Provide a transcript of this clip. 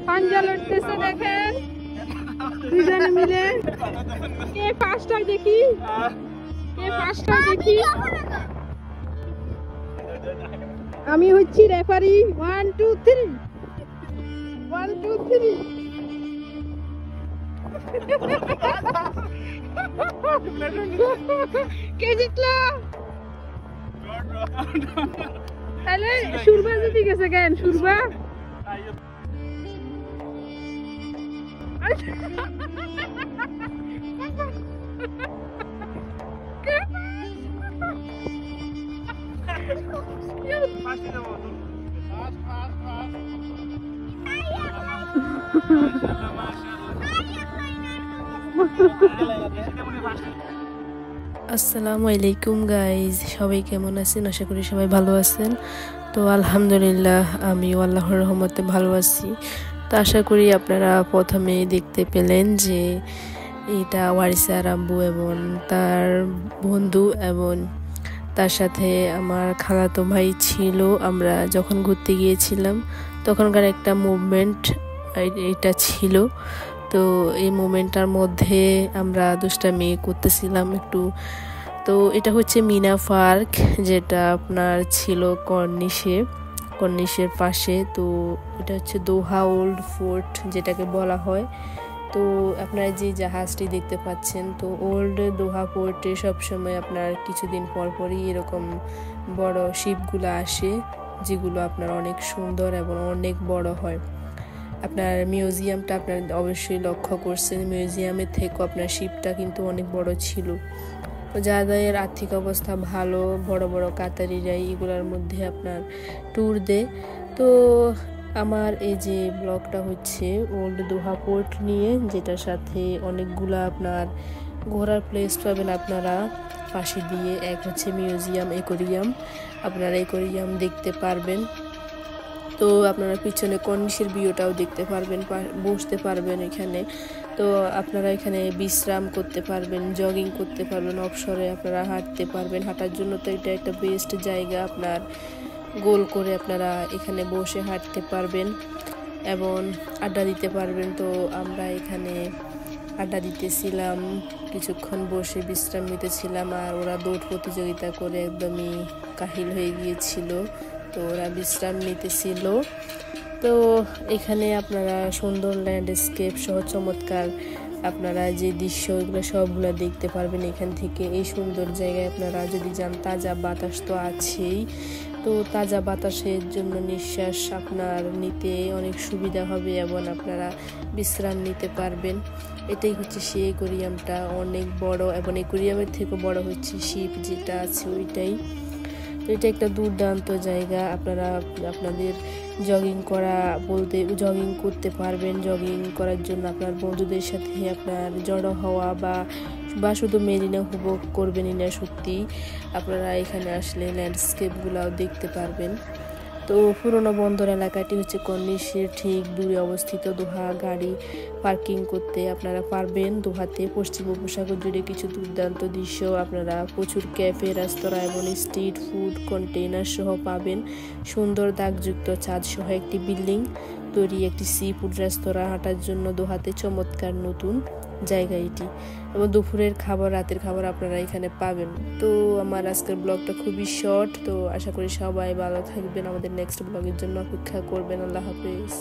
পাঞ্জা লড়তেছে দেখেন দুজনে মিলে। কে ফার্স্ট হয় দেখি, কে ফার্স্ট হয় দেখি। আমি হচ্ছি রেফারি। 1 2 3 1 2 3। কে জিতলো? তাহলে সুরবা জিতে গেছে কেন? সুরবা আসসালামু আলাইকুম গাইজ, সবাই কেমন আছেন? আশা করি সবাই ভালো আছেন। তো আলহামদুলিল্লাহ আমিও আল্লাহর রহমতে ভালো আছি। তো আশা করি আপনারা প্রথমে দেখতে পেলেন যে এটা ওয়ারিসার আব্বু এবং তার বন্ধু এবং তার সাথে আমার খালাতো ভাই ছিল। আমরা যখন ঘুরতে গিয়েছিলাম তখনকার একটা মুভমেন্ট এটা ছিল। তো এই মোমেন্টটার মধ্যে আমরা দুষ্টামি করতেছিলাম একটু। তো এটা হচ্ছে মিনা পার্ক, যেটা আপনার ছিল কর্নিশের পাশে। তো এটা হচ্ছে দোহা ওল্ড ফোর্ট যেটাকে বলা হয়। তো আপনারা যে জাহাজটি দেখতে পাচ্ছেন, তো ওল্ড দোহা পোর্টে সবসময় আপনার কিছুদিন পরই এরকম বড় শিপগুলো আসে, যেগুলো আপনার অনেক সুন্দর এবং অনেক বড় হয়। আপনার মিউজিয়ামটা আপনার অবশ্যই লক্ষ্য করছেন, মিউজিয়ামের থেকেও আপনার শিপটা কিন্তু অনেক বড় ছিল। তো যাদের আর্থিক অবস্থা ভালো, বড় বড় কাতারিরাই এগুলোর মধ্যে আপনার ট্যুর দেয়। তো আমার এই যে ব্লগটা হচ্ছে ওল্ড দোহা পোর্ট নিয়ে, যেটার সাথে অনেকগুলা আপনার ঘোরার প্লেস পাবেন আপনারা পাশে দিয়ে। এক হচ্ছে মিউজিয়াম, অ্যাকোয়ারিয়াম, আপনারা অ্যাকোয়ারিয়াম দেখতে পারবেন। তো আপনারা পিছনে কর্নিশের ভিউটাও দেখতে পারবেন, বসতে পারবেন এখানে। তো আপনারা এখানে বিশ্রাম করতে পারবেন, জগিং করতে পারবেন, অবসরে আপনারা হাঁটতে পারবেন। হাঁটার জন্য তো এটা একটা বেস্ট জায়গা, আপনার গোল করে আপনারা এখানে বসে হাঁটতে পারবেন এবং আড্ডা দিতে পারবেন। তো আমরা এখানে আড্ডা দিতেছিলাম, কিছুক্ষণ বসে বিশ্রাম নিতেছিলাম। আর ওরা দৌড় প্রতিযোগিতা করে একদমই কাহিল হয়ে গিয়েছিল, তো ওরা বিশ্রাম নিতেছিল। তো এখানে আপনারা সুন্দর ল্যান্ডস্কেপ সহ চমৎকার আপনারা যে দৃশ্য, এগুলো সবগুলো দেখতে পারবেন এখান থেকে। এই সুন্দর জায়গায় আপনারা যদি যান, তাজা বাতাস তো আছেই। তো তাজা বাতাসের জন্য নিঃশ্বাস আপনার নিতে অনেক সুবিধা হবে এবং আপনারা বিশ্রাম নিতে পারবেন। এটাই হচ্ছে সেই অ্যাকোয়ারিয়ামটা, অনেক বড়, এবং অ্যাকোয়ারিয়ামের থেকেও বড় হচ্ছে শিপ যেটা আছে ওইটাই। তো এটা একটা দুর্দান্ত জায়গা। আপনারা আপনাদের জগিং করতে পারবেন। জগিং করার জন্য আপনার বন্ধুদের সাথে আপনার জড়ো হওয়া বা শুধু মেরিনা উপভোগ করবেনই না, সত্যি আপনারা এখানে আসলে ল্যান্ডস্কেপগুলোও দেখতে পারবেন। তো পুরোনো বন্দর এলাকাটি হচ্ছে কর্নিশের ঠিক দূরে অবস্থিত। দোহা গাড়ি পার্কিং করতে আপনারা পারবেন। দোহাতে পশ্চিম উপসাগর জুড়ে কিছু দুর্দান্ত দৃশ্য আপনারা প্রচুর ক্যাফে, রেস্তোরাঁ এবং স্ট্রিট ফুড কন্টেইনার সহ পাবেন। সুন্দর দাগযুক্ত ছাদ সহ একটি বিল্ডিং তৈরি একটি সি ফুড রেস্তোরাঁ। হাঁটার জন্য দোহাতে চমৎকার নতুন জায়গা এটি, এবং দুপুরের খাবার, রাতের খাবার আপনারা এখানে পাবেন। তো আমার আজকের ব্লগটা খুবই শর্ট। তো আশা করি সবাই ভালো থাকবেন, আমাদের নেক্সট ব্লগের জন্য অপেক্ষা করবেন। আল্লাহ হাফেজ।